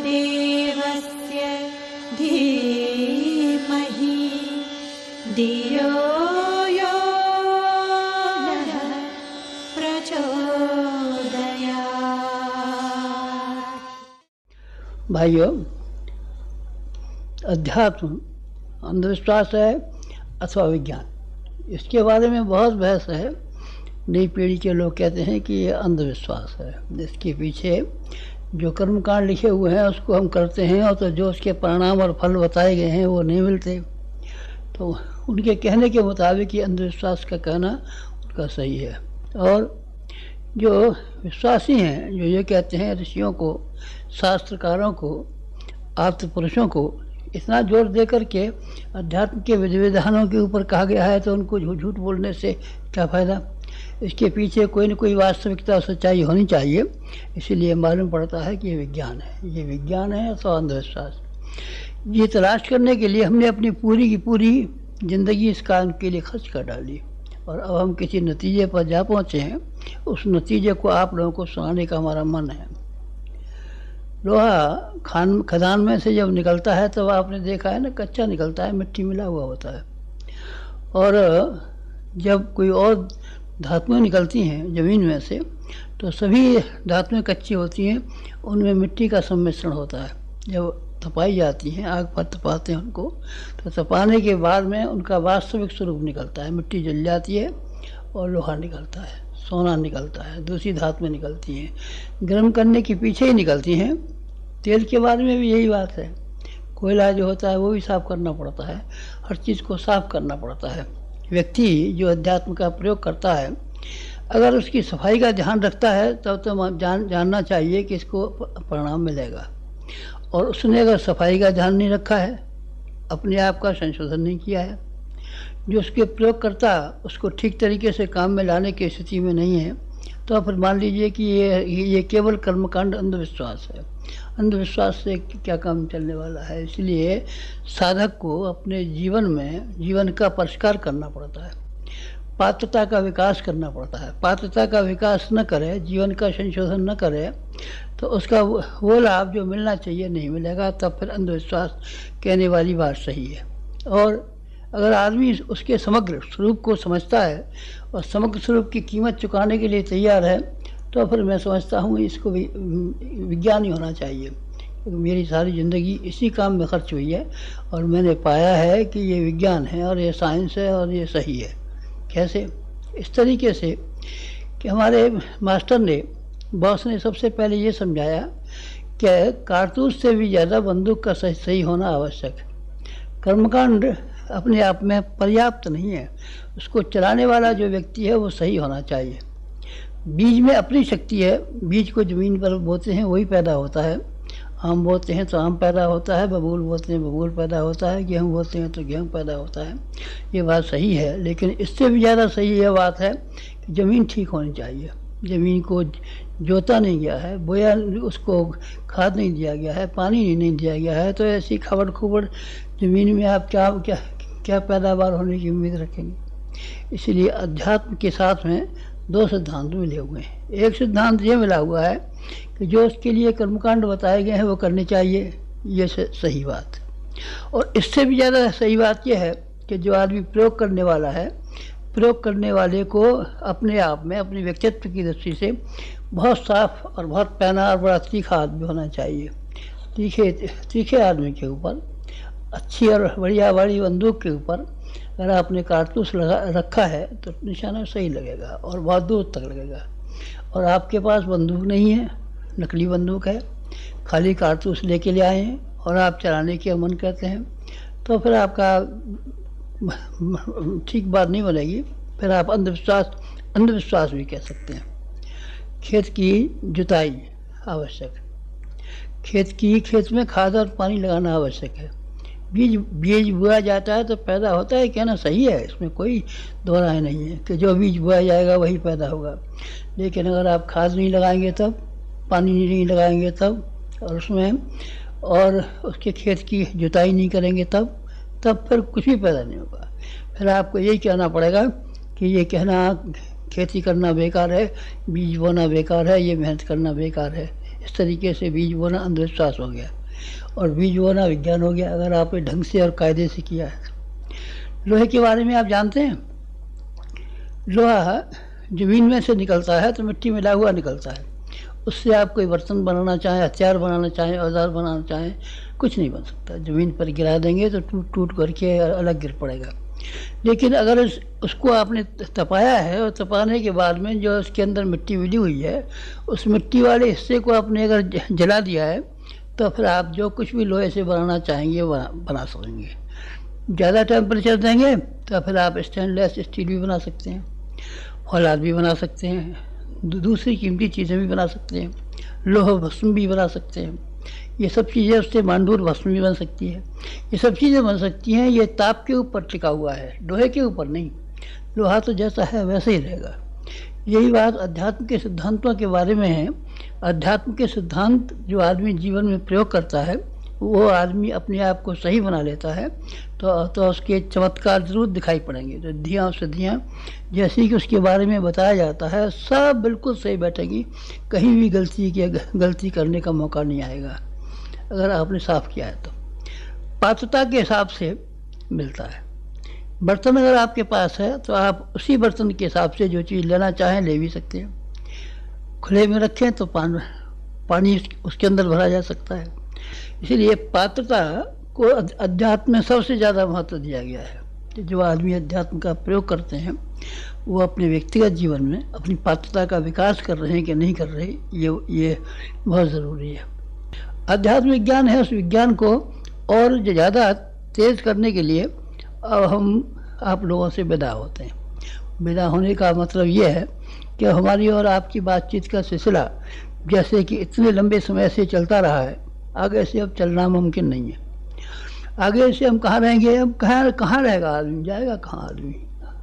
देवस्य धीमहि धियो यो नः प्रचोदयात्। भाइयों, अध्यात्म अंधविश्वास है अथवा विज्ञान, इसके बारे में बहुत बहस है। नई पीढ़ी के लोग कहते हैं कि ये अंधविश्वास है, इसके पीछे जो कर्मकांड लिखे हुए हैं उसको हम करते हैं और तो जो उसके परिणाम और फल बताए गए हैं वो नहीं मिलते। तो उनके कहने के मुताबिक ये अंधविश्वास का कहना उनका सही है। और जो विश्वासी हैं, जो ये कहते हैं ऋषियों को, शास्त्रकारों को, आप्त पुरुषों को इतना जोर दे कर के अध्यात्म के विधि विधानों के ऊपर कहा गया है, तो उनको झूठ बोलने से क्या फ़ायदा। इसके पीछे कोई न कोई वास्तविकता और सच्चाई होनी चाहिए। इसीलिए मालूम पड़ता है कि ये विज्ञान है। ये विज्ञान है अथवा अंधविश्वास। ये तलाश करने के लिए हमने अपनी पूरी की पूरी ज़िंदगी इस काम के लिए खर्च कर डाली और अब हम किसी नतीजे पर जा पहुँचे हैं। उस नतीजे को आप लोगों को सुनाने का हमारा मन है। लोहा खदान में से जब निकलता है तब आपने देखा है ना, कच्चा निकलता है, मिट्टी मिला हुआ होता है। और जब कोई और धातुएं निकलती हैं ज़मीन में से, तो सभी धातुएं कच्ची होती हैं, उनमें मिट्टी का सम्मिश्रण होता है। जब तपाई जाती हैं, आग पर तपाते हैं उनको, तो तपाने के बाद में उनका वास्तविक स्वरूप निकलता है। मिट्टी जल जाती है और लोहा निकलता है, सोना निकलता है, दूसरी धातुएं निकलती हैं। गर्म करने के पीछे ही निकलती हैं। तेल के बारे में भी यही बात है। कोयला जो होता है वो भी साफ़ करना पड़ता है, हर चीज़ को साफ़ करना पड़ता है। व्यक्ति जो अध्यात्म का प्रयोग करता है, अगर उसकी सफाई का ध्यान रखता है तब तो जानना चाहिए कि इसको परिणाम मिलेगा। और उसने अगर सफाई का ध्यान नहीं रखा है, अपने आप का संशोधन नहीं किया है, जो उसके प्रयोग करता उसको ठीक तरीके से काम में लाने की स्थिति में नहीं है, तो फिर मान लीजिए कि ये केवल कर्मकांड अंधविश्वास है। अंधविश्वास से क्या काम चलने वाला है। इसलिए साधक को अपने जीवन में जीवन का परिष्कार करना पड़ता है, पात्रता का विकास करना पड़ता है। पात्रता का विकास न करे, जीवन का संशोधन न करे, तो उसका वो लाभ जो मिलना चाहिए नहीं मिलेगा। तब फिर अंधविश्वास कहने वाली बात सही है। और अगर आदमी उसके समग्र स्वरूप को समझता है और समग्र स्वरूप की कीमत चुकाने के लिए तैयार है, तो फिर मैं समझता हूँ इसको भी विज्ञान ही होना चाहिए। क्योंकि मेरी सारी ज़िंदगी इसी काम में खर्च हुई है और मैंने पाया है कि ये विज्ञान है और ये साइंस है और ये सही है। कैसे? इस तरीके से कि हमारे मास्टर ने, बॉस ने सबसे पहले ये समझाया कि कारतूस से भी ज़्यादा बंदूक का सही होना आवश्यक है। कर्मकांड अपने आप में पर्याप्त नहीं है, उसको चलाने वाला जो व्यक्ति है वो सही होना चाहिए। बीज में अपनी शक्ति है। बीज को ज़मीन पर बोते हैं वही पैदा होता है। आम बोते हैं तो आम पैदा होता है, बबूल बोते हैं बबूल पैदा होता है, गेहूँ बोते हैं तो गेहूँ पैदा होता है। ये बात सही है, लेकिन इससे भी ज़्यादा सही ये बात है कि ज़मीन ठीक होनी चाहिए। ज़मीन को जोता नहीं गया है, बोया, उसको खाद नहीं दिया गया है, पानी नहीं दिया गया है, तो ऐसी खबड़ खुबड़ ज़मीन में आप क्या पैदावार होने की उम्मीद रखेंगे। इसलिए अध्यात्म के साथ में दो सिद्धांत मिले हुए हैं। एक सिद्धांत ये मिला हुआ है कि जो उसके लिए कर्मकांड बताए गए हैं वो करने चाहिए, ये सही बात। और इससे भी ज़्यादा सही बात यह है कि जो आदमी प्रयोग करने वाला है, प्रयोग करने वाले को अपने आप में, अपने व्यक्तित्व की दृष्टि से बहुत साफ और बहुत पैना और बड़ा तीखा आदमी होना चाहिए। तीखे आदमी के ऊपर, अच्छी और बढ़िया बड़ी बंदूक के ऊपर अगर आपने कारतूस रखा है तो निशाना सही लगेगा और बहुत दूर तक लगेगा। और आपके पास बंदूक नहीं है, नकली बंदूक है, खाली कारतूस लेके ले आए हैं और आप चलाने के मन करते हैं, तो फिर आपका ठीक बात नहीं बनेगी। फिर आप अंधविश्वास भी कह सकते हैं। खेत की जुताई आवश्यक है। खेत में खाद और पानी लगाना आवश्यक है। बीज बोया जाता है तो पैदा होता है, कहना सही है, इसमें कोई दो राय नहीं है कि जो बीज बोया जाएगा वही पैदा होगा। लेकिन अगर आप खाद नहीं लगाएंगे तब, पानी नहीं लगाएंगे तब, और उसके खेत की जुताई नहीं करेंगे तब फिर कुछ भी पैदा नहीं होगा। फिर आपको यही कहना पड़ेगा कि ये कहना खेती करना बेकार है, बीज बोना बेकार है, ये मेहनत करना बेकार है, इस तरीके से बीज बोना अंधविश्वास हो गया और बीज बोना विज्ञान हो गया, अगर आपने ढंग से और कायदे से किया है। लोहे के बारे में आप जानते हैं, लोहा ज़मीन में से निकलता है तो मिट्टी मिला हुआ निकलता है। उससे आप कोई बर्तन बनाना चाहें, हथियार बनाना चाहें, औजार बनाना चाहें, कुछ नहीं बन सकता। ज़मीन पर गिरा देंगे तो टूट टूट करके अलग गिर पड़ेगा। लेकिन अगर उसको आपने तपाया है और तपाने के बाद में जो उसके अंदर मिट्टी मिली हुई है, उस मिट्टी वाले हिस्से को आपने अगर जला दिया है तो फिर आप जो कुछ भी लोहे से बनाना चाहेंगे बना सकेंगे। ज़्यादा टेम्परेचर देंगे तो फिर आप स्टेनलेस स्टील भी बना सकते हैं, औलाद भी बना सकते हैं, दूसरी कीमती चीज़ें भी बना सकते हैं, लोह भस्म भी बना सकते हैं। ये सब चीज़ें, उससे मांडूर भस्म भी बन सकती है। ये सब चीज़ें बन सकती हैं। ये ताप के ऊपर टिका हुआ है, लोहे के ऊपर नहीं। लोहा तो जैसा है वैसे ही रहेगा। यही बात अध्यात्म के सिद्धांतों के बारे में है। अध्यात्म के सिद्धांत जो आदमी जीवन में प्रयोग करता है, वो आदमी अपने आप को सही बना लेता है तो उसके चमत्कार जरूर दिखाई पड़ेंगे। तो धियाँ सिद्धियाँ जैसे कि उसके बारे में बताया जाता है, सब बिल्कुल सही बैठेंगी। कहीं भी गलती करने का मौका नहीं आएगा अगर आपने साफ किया है तो। पात्रता के हिसाब से मिलता है। बर्तन अगर आपके पास है तो आप उसी बर्तन के हिसाब से जो चीज़ लेना चाहें ले भी सकते हैं। खुले में रखें तो पानी उसके अंदर भरा जा सकता है। इसीलिए पात्रता को अध्यात्म में सबसे ज़्यादा महत्व दिया गया है कि जो आदमी अध्यात्म का प्रयोग करते हैं वो अपने व्यक्तिगत जीवन में अपनी पात्रता का विकास कर रहे हैं कि नहीं कर रहे, ये बहुत ज़रूरी है। अध्यात्म विज्ञान है, उस विज्ञान को और ज़्यादा तेज़ करने के लिए अब हम आप लोगों से विदा होते हैं। विदा होने का मतलब ये है कि हमारी और आपकी बातचीत का सिलसिला जैसे कि इतने लंबे समय से चलता रहा है, आगे से अब चलना मुमकिन नहीं है। आगे से हम कहाँ रहेंगे, अब कहाँ रहेगा आदमी, जाएगा कहाँ आदमी?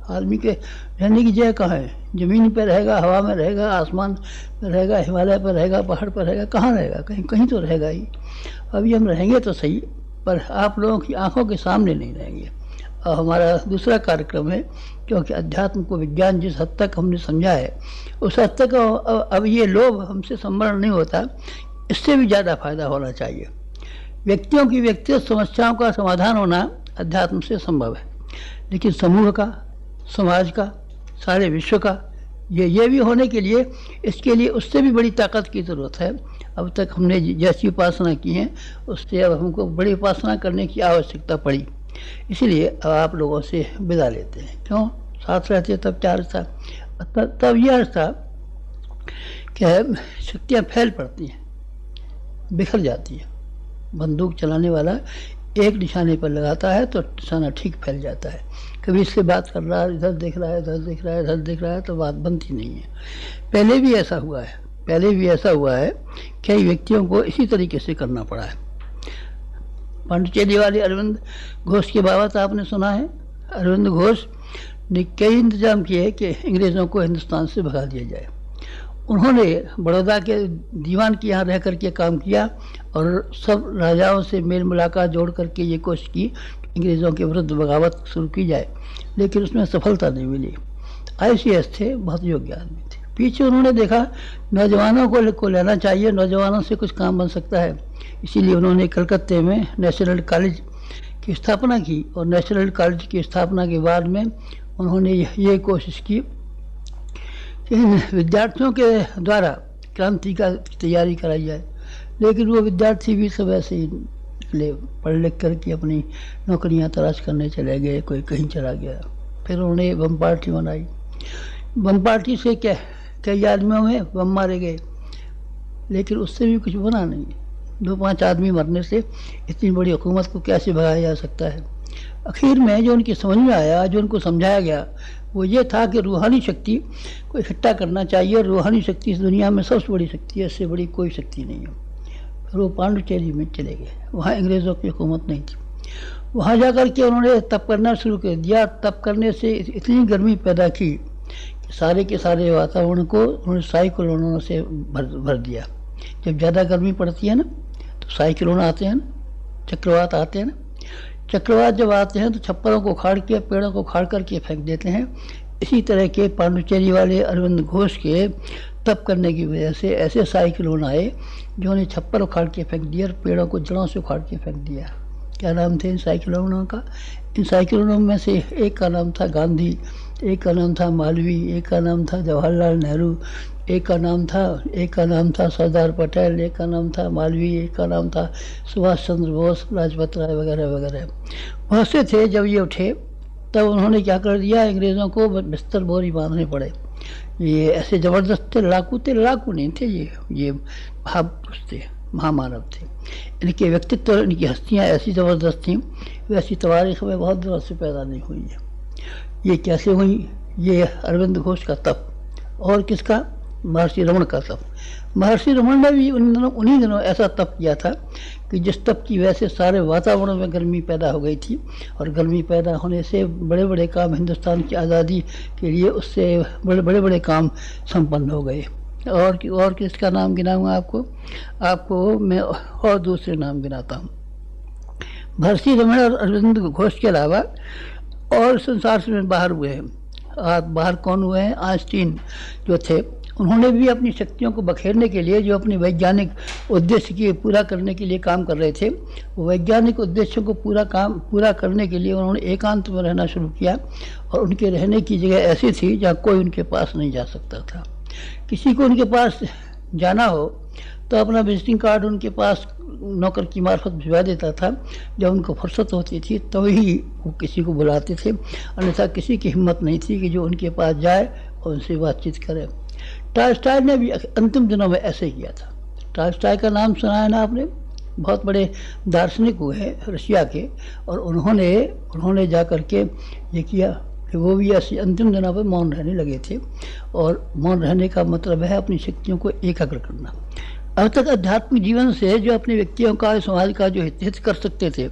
आदमी के रहने की जगह कहाँ है? ज़मीन पर रहेगा, हवा में रहेगा, आसमान पर रहेगा, हिमालय पर रहेगा, पहाड़ पर रहेगा, कहाँ रहेगा? कहीं कहीं तो रहेगा ही। अभी हम रहेंगे तो सही, पर आप लोगों की आंखों के सामने नहीं रहेंगे। और हमारा दूसरा कार्यक्रम है, क्योंकि अध्यात्म को विज्ञान जिस हद तक हमने समझा है उस हद तक अब ये लोभ हमसे संवरण नहीं होता, इससे भी ज़्यादा फायदा होना चाहिए। व्यक्तियों की व्यक्तिगत समस्याओं का समाधान होना अध्यात्म से संभव है, लेकिन समूह का, समाज का, सारे विश्व का, ये भी होने के लिए इसके लिए उससे भी बड़ी ताकत की ज़रूरत है। अब तक हमने जैसी उपासना की है उससे अब हमको बड़ी उपासना करने की आवश्यकता पड़ी। इसीलिए अब आप लोगों से विदा लेते हैं। क्यों? साथ रहते तब क्या अर्थ था? तब यह अर्थ था कि शक्तियाँ फैल पड़ती हैं, बिखर जाती है। बंदूक चलाने वाला एक निशाने पर लगाता है तो निशाना ठीक फैल जाता है। कभी इससे बात कर रहा है, इधर देख रहा है, इधर देख रहा है, इधर देख रहा है, तो बात बनती नहीं है। पहले भी ऐसा हुआ है, कई व्यक्तियों को इसी तरीके से करना पड़ा है। पांडिचेरी वाले अरविंद घोष की बात आपने सुना है। अरविंद घोष ने कई इंतजाम किए कि अंग्रेज़ों को हिंदुस्तान से भगा दिया जाए। उन्होंने बड़ौदा के दीवान के यहाँ रह करके काम किया और सब राजाओं से मेल मुलाकात जोड़ करके ये कोशिश की अंग्रेज़ों के विरुद्ध बगावत शुरू की जाए, लेकिन उसमें सफलता नहीं मिली। ICS थे, बहुत योग्य आदमी थे। पीछे उन्होंने देखा नौजवानों को लेना चाहिए, नौजवानों से कुछ काम बन सकता है। इसीलिए उन्होंने कलकत्ते में नेशनल कॉलेज की स्थापना की और नेशनल कॉलेज की स्थापना के बाद में उन्होंने ये कोशिश की कि विद्यार्थियों के द्वारा क्रांति का तैयारी कराई जाए। लेकिन वो विद्यार्थी भी सब ऐसे ही निकले, पढ़ लिख करके अपनी नौकरियां तलाश करने चले गए, कोई कहीं चला गया। फिर उन्होंने बम पार्टी बनाई। बम पार्टी से कई आदमियों में बम मारे गए, लेकिन उससे भी कुछ बना नहीं। 2-5 आदमी मरने से इतनी बड़ी हुकूमत को कैसे भगाया जा सकता है? आखिर में जो उनकी समझ में आया, जो उनको समझाया गया, वो ये था कि रूहानी शक्ति को इकट्ठा करना चाहिए। रूहानी शक्ति इस दुनिया में सबसे बड़ी शक्ति है, इससे बड़ी कोई शक्ति नहीं है। फिर वो पांडिचेरी में चले गए, वहाँ अंग्रेज़ों की हुकूमत नहीं थी। वहाँ जा कर के उन्होंने तप करना शुरू कर दिया। तप करने से इतनी गर्मी पैदा की कि सारे के सारे वातावरण को उन्होंने साइक्लोनों से भर दिया। जब ज़्यादा गर्मी पड़ती है ना तो साइक्लोन आते हैं ना, चक्रवात आते हैं ना। चक्रवात जब आते हैं तो छप्परों को उखाड़ के, पेड़ों को उखाड़ करके फेंक देते हैं। इसी तरह के पांडिचेरी वाले अरविंद घोष के तप करने की वजह से ऐसे साइक्लोन आए जो उन्हें छप्पर उखाड़ के फेंक दिया और पेड़ों को जड़ों से उखाड़ के फेंक दिया। क्या नाम थे इन साइक्लोनों का? इन साइक्लोनों में से एक का नाम था गांधी, एक का नाम था मालवी, एक का नाम था जवाहरलाल नेहरू, एक का नाम था सरदार पटेल, एक का नाम था मालवी, एक का नाम था सुभाष चंद्र बोस, लाजपत राय वगैरह वगैरह। बहुत से थे। जब ये उठे तब उन्होंने क्या कर दिया, अंग्रेज़ों को बिस्तर बोरी बांधने पड़े। ये ऐसे ज़बरदस्त थे, लड़ाकू नहीं थे, ये महापुरुष थे, महामानव थे। इनके व्यक्तित्व, इनकी हस्तियाँ ऐसी ज़बरदस्त थीं, वैसी तवारीख में बहुत दिनों से पैदा नहीं हुई है। ये कैसे हुई? ये अरविंद घोष का तप और किसका? महर्षि रमण का तप। महर्षि रमण ने भी उन्हीं दिनों ऐसा तप किया था कि जिस तप की वजह से सारे वातावरण में गर्मी पैदा हो गई थी, और गर्मी पैदा होने से बड़े बड़े काम हिंदुस्तान की आज़ादी के लिए उससे बड़े बड़े काम संपन्न हो गए। और किसका नाम गिनाऊंगा आपको मैं और दूसरे नाम गिनाता हूँ। महर्षि रमण और अरविंद घोष के अलावा और संसार से बाहर हुए हैं। बाहर कौन हुए हैं? आइंस्टीन जो थे, उन्होंने भी अपनी शक्तियों को बखेरने के लिए, जो अपने वैज्ञानिक उद्देश्य के पूरा करने के लिए काम कर रहे थे, वो वैज्ञानिक उद्देश्यों को पूरा करने के लिए उन्होंने एकांत में रहना शुरू किया। और उनके रहने की जगह ऐसी थी जहाँ कोई उनके पास नहीं जा सकता था। किसी को उनके पास जाना हो तो अपना विजिटिंग कार्ड उनके पास नौकर की मार्फत भिजवा देता था। जब उनको फुर्सत होती थी तभी वो किसी को बुलाते थे, अन्यथा किसी की हिम्मत नहीं थी कि जो उनके पास जाए और उनसे बातचीत करे। टॉल्स्टॉय ने भी अंतिम दिनों में ऐसे किया था। टॉल्स्टॉय का नाम सुना है ना आपने? बहुत बड़े दार्शनिक हुए हैं रशिया के, और उन्होंने जा कर के ये किया कि वो भी ऐसे अंतिम दिनों पर मौन रहने लगे थे। और मौन रहने का मतलब है अपनी शक्तियों को एकाग्र करना। अब तक आध्यात्मिक जीवन से जो अपने व्यक्तियों का, समाज का जो हित कर सकते थे,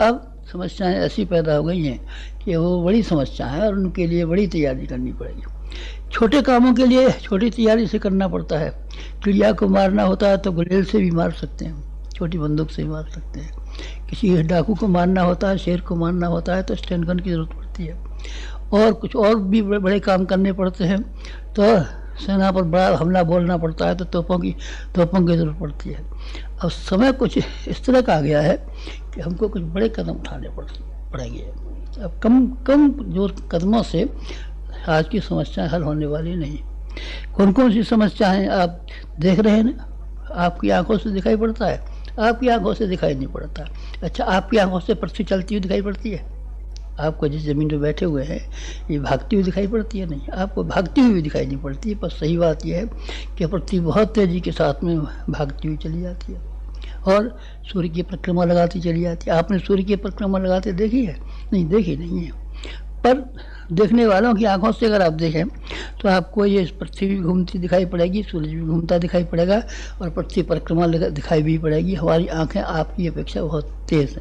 अब समस्याएं ऐसी पैदा हो गई हैं कि वो बड़ी समस्या है और उनके लिए बड़ी तैयारी करनी पड़ेगी। छोटे कामों के लिए छोटी तैयारी से करना पड़ता है। चिड़िया को मारना होता है तो गुलेल से भी मार सकते हैं, छोटी बंदूक से भी मार सकते हैं। किसी डाकू को मारना होता है, शेर को मारना होता है तो स्टैंड गन की ज़रूरत पड़ती है। और कुछ और भी बड़े काम करने पड़ते हैं तो सेना पर बड़ा हमला बोलना पड़ता है तो तोपों की ज़रूरत पड़ती है। अब समय कुछ इस तरह का आ गया है कि हमको कुछ बड़े कदम उठाने पड़ेंगे। अब कम जो कदमों से आज की समस्याएं हल होने वाली नहीं। कौन कौन सी समस्याएं आप देख रहे हैं ना? आपकी आंखों से दिखाई पड़ता है? आपकी आंखों से दिखाई नहीं पड़ता। अच्छा, आपकी आंखों से पृथ्वी चलती हुई दिखाई पड़ती है? आपको जिस ज़मीन पर बैठे हुए हैं ये भागती हुई दिखाई पड़ती है? नहीं, आपको भागती हुई दिखाई नहीं पड़ती। पर सही बात यह है कि पृथ्वी बहुत तेज़ी के साथ में भागती हुई चली जाती है और सूर्य की परिक्रमा लगाती चली जाती है। आपने सूर्य की परिक्रमा लगाते देखी है? नहीं, देखी नहीं है। पर देखने वालों की आंखों से अगर आप देखें तो आपको ये पृथ्वी भी घूमती दिखाई पड़ेगी, सूरज भी घूमता दिखाई पड़ेगा और पृथ्वी परिक्रमा दिखाई भी पड़ेगी। हमारी आंखें आपकी अपेक्षा बहुत तेज़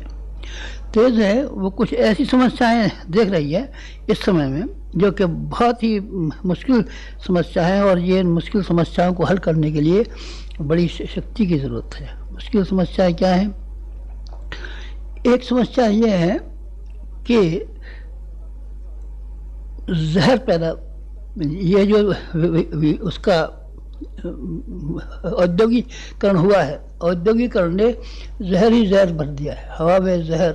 है। वो कुछ ऐसी समस्याएं देख रही है इस समय में जो कि बहुत ही मुश्किल समस्या है, और ये मुश्किल समस्याओं को हल करने के लिए बड़ी शक्ति की ज़रूरत है। मुश्किल समस्याएं क्या हैं? एक समस्या ये है कि जहर पैदा, ये जो उसका औद्योगिकरण हुआ है, औद्योगिकरण ने जहर ही जहर भर दिया है। हवा में जहर,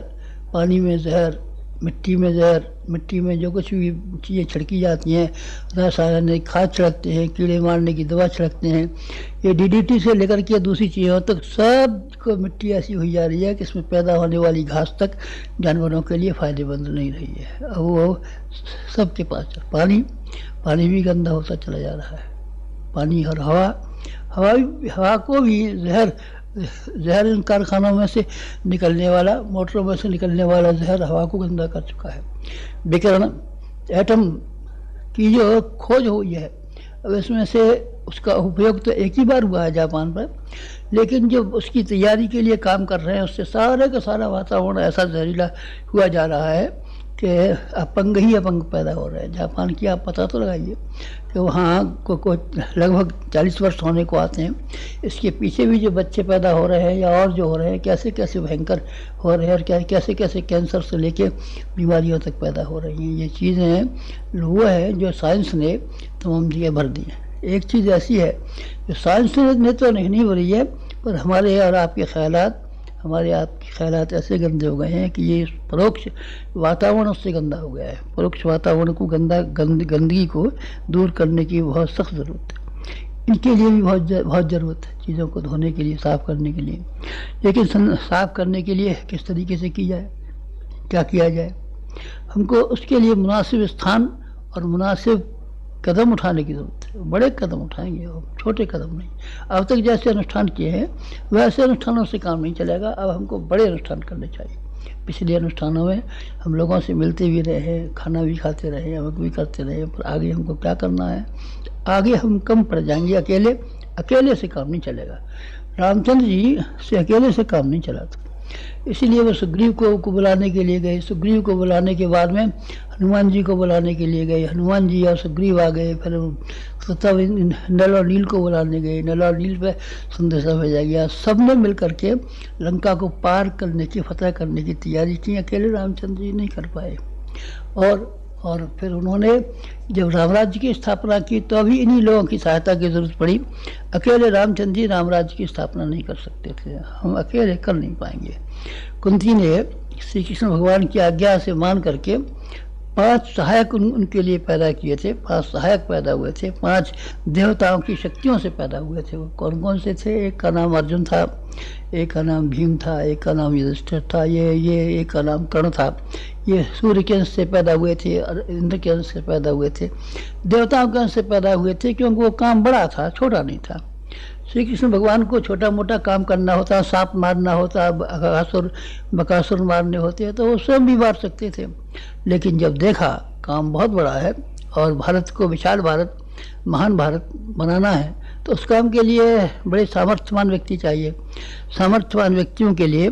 पानी में जहर, मिट्टी में जहर, मिट्टी में जो कुछ भी चीज़ें छिड़की जाती हैं, रासायनिक खाद छिड़कते हैं, कीड़े मारने की दवा छिड़कते हैं, ये DDT से लेकर के दूसरी चीज़ों तक सब को मिट्टी ऐसी हुई जा रही है कि इसमें पैदा होने वाली घास तक जानवरों के लिए फ़ायदेमंद नहीं रही है। अब वो सबके पास पानी भी गंदा होता चला जा रहा है। पानी और हवा को भी जहर इन कारखानों में से निकलने वाला, मोटरों में से निकलने वाला जहर हवा को गंदा कर चुका है। विकिरण, एटम की जो खोज हुई है, अब इसमें से उसका उपयोग तो एक ही बार हुआ है जापान पर, लेकिन जो उसकी तैयारी के लिए काम कर रहे हैं उससे सारे का सारा वातावरण ऐसा जहरीला हुआ जा रहा है कि अपंग पैदा हो रहे हैं। जापान की आप पता तो लगाइए कि वहाँ को लगभग 40 वर्ष होने को आते हैं। इसके पीछे भी जो बच्चे पैदा हो रहे हैं या और जो हो रहे हैं, कैसे कैसे भयंकर हो रहे हैं और कैसे कैसे कैंसर से लेके बीमारियों तक पैदा हो रही हैं। ये चीज़ें हैं वो है जो साइंस ने तमाम जगह भर दी हैं। एक चीज़ ऐसी है जो साइंस ने तो नहीं हो रही है, पर हमारे और आपके ख्यालात, हमारे आपके ख्यालात ऐसे गंदे हो गए हैं कि ये परोक्ष वातावरण उससे गंदा हो गया है। परोक्ष वातावरण को गंदगी को दूर करने की बहुत सख्त ज़रूरत है। इनके लिए भी बहुत ज़रूरत है, चीज़ों को धोने के लिए, साफ़ करने के लिए। लेकिन साफ़ करने के लिए किस तरीके से की जाए, क्या किया जाए, हमको उसके लिए मुनासिब स्थान और मुनासिब कदम उठाने की ज़रूरत है। बड़े कदम उठाएंगे और छोटे कदम नहीं। अब तक जैसे अनुष्ठान किए हैं वैसे अनुष्ठानों से काम नहीं चलेगा, अब हमको बड़े अनुष्ठान करने चाहिए। पिछले अनुष्ठानों में हम लोगों से मिलते भी रहे, खाना भी खाते रहे, अमक भी करते रहे, पर आगे हमको क्या करना है, आगे हम कम पड़ जाएंगे। अकेले से काम नहीं चलेगा। रामचंद्र जी से अकेले से काम नहीं चला था, इसीलिए वो सुग्रीव को बुलाने के लिए गए। सुग्रीव को बुलाने के बाद में हनुमान जी को बुलाने के लिए गए। हनुमान जी और सुग्रीव आ गए। फिर तब नल और नील को बुलाने गए। नल और नील पे संदेशा भेजा गया। सब ने मिल करके लंका को पार करने की, फतह करने की तैयारी की। अकेले रामचंद्र जी नहीं कर पाए। और फिर उन्होंने जब रामराज्य की स्थापना की तो अभी इन्हीं लोगों की सहायता की जरूरत पड़ी। अकेले रामचंद्र जी रामराज्य की स्थापना नहीं कर सकते थे, हम अकेले कर नहीं पाएंगे। कुंती ने श्री कृष्ण भगवान की आज्ञा से मान करके 5 सहायक उनके लिए पैदा किए थे। 5 सहायक पैदा हुए थे, 5 देवताओं की शक्तियों से पैदा हुए थे। वो कौन कौन से थे? एक का नाम अर्जुन था, एक का नाम भीम था, एक का नाम युधिष्ठिर था, ये एक का नाम कर्ण था। ये सूर्य के अंश से पैदा हुए थे और इंद्र के अंश से पैदा हुए थे, देवताओं के अंश से पैदा हुए थे, क्योंकि वो काम बड़ा था, छोटा नहीं था। श्री कृष्ण भगवान को छोटा मोटा काम करना होता, सांप मारना होता, बकासुर मारने होते, तो वो स्वयं भी मार सकते थे। लेकिन जब देखा काम बहुत बड़ा है और भारत को विशाल भारत, महान भारत बनाना है, तो उस काम के लिए बड़े सामर्थ्यवान व्यक्ति चाहिए। सामर्थ्यवान व्यक्तियों के लिए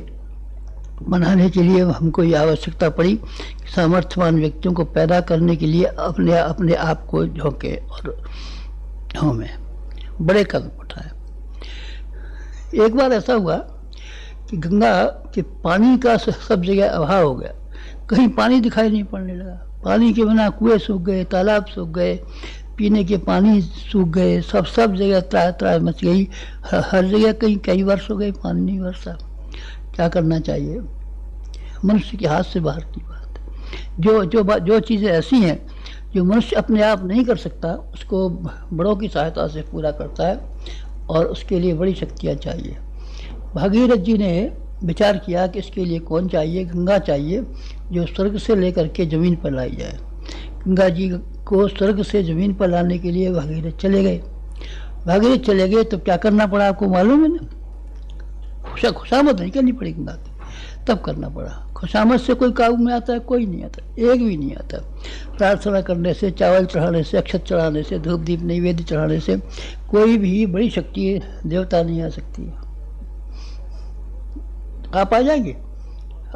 बनाने के लिए हमको ये आवश्यकता पड़ी, सामर्थ्यवान व्यक्तियों को पैदा करने के लिए अपने आप को झोंके और हमें बड़े कदम उठाए। एक बार ऐसा हुआ कि गंगा के पानी का सब जगह अभाव हो गया, कहीं पानी दिखाई नहीं पड़ने लगा। पानी के बिना कुएं सूख गए, तालाब सूख गए, पीने के पानी सूख गए, सब जगह त्राह मच गई। हर जगह कई वर्ष हो गए पानी नहीं बरसा। क्या करना चाहिए? मनुष्य के हाथ से बाहर की बात है। जो चीज़ें ऐसी हैं जो मनुष्य अपने आप नहीं कर सकता, उसको बड़ों की सहायता से पूरा करता है, और उसके लिए बड़ी शक्तियाँ चाहिए। भागीरथ जी ने विचार किया कि इसके लिए कौन चाहिए? गंगा चाहिए, जो स्वर्ग से लेकर के ज़मीन पर लाई जाए। गंगा जी को स्वर्ग से ज़मीन पर लाने के लिए भागीरथ चले गए। तो क्या करना पड़ा आपको मालूम है ना? खुशामद नहीं करनी पड़ी गंगा की, तब करना पड़ा। खुशामद से कोई काबू में आता है? कोई नहीं आता, एक भी नहीं आता। प्रार्थना करने से, चावल चढ़ाने से, अक्षत चढ़ाने से, धूप दीप नैवेद्य चढ़ाने से कोई भी बड़ी शक्ति देवता नहीं आ सकती है। आप आ जाएंगे,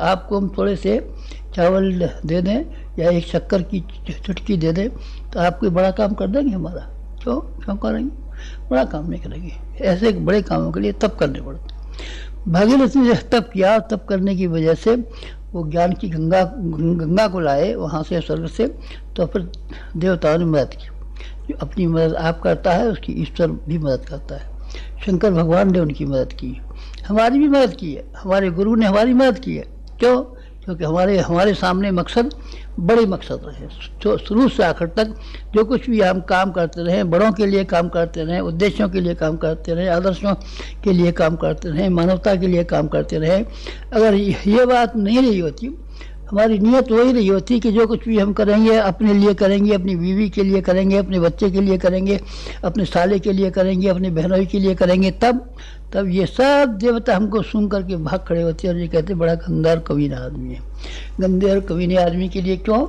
आपको हम थोड़े से चावल दे दें या एक शक्कर की चुटकी दे दें तो आप कोई बड़ा काम कर देंगे हमारा? क्यों करेंगे? बड़ा काम नहीं करेंगे। ऐसे बड़े कामों के लिए तप करने पड़ते। भागीरथ ने तप किया, तप करने की वजह से वो ज्ञान की गंगा को लाए वहाँ से, स्वर्ग से। तो फिर देवताओं ने मदद की। जो अपनी मदद आप करता है उसकी ईश्वर भी मदद करता है। शंकर भगवान ने उनकी मदद की, हमारी भी मदद की है, हमारे गुरु ने हमारी मदद की है। क्यों? क्योंकि हमारे सामने मकसद बड़े मकसद रहे। तो शुरू से आखिर तक जो कुछ भी हम काम करते रहे, बड़ों के लिए काम करते रहे, उद्देश्यों के लिए काम करते रहे, आदर्शों के लिए काम करते रहे, मानवता के लिए काम करते रहे। अगर ये बात नहीं रही होती, हमारी नीयत वही रही होती कि जो कुछ भी हम करेंगे अपने लिए करेंगे, अपनी बीवी के लिए करेंगे, अपने बच्चे के लिए करेंगे, अपने साले के लिए करेंगे, अपने बहनोई के लिए करेंगे, तब ये सब देवता हमको सुन करके भाग खड़े होते हैं और ये कहते बड़ा गंदा और कमीना आदमी है। गंदे और कमीने आदमी के लिए क्यों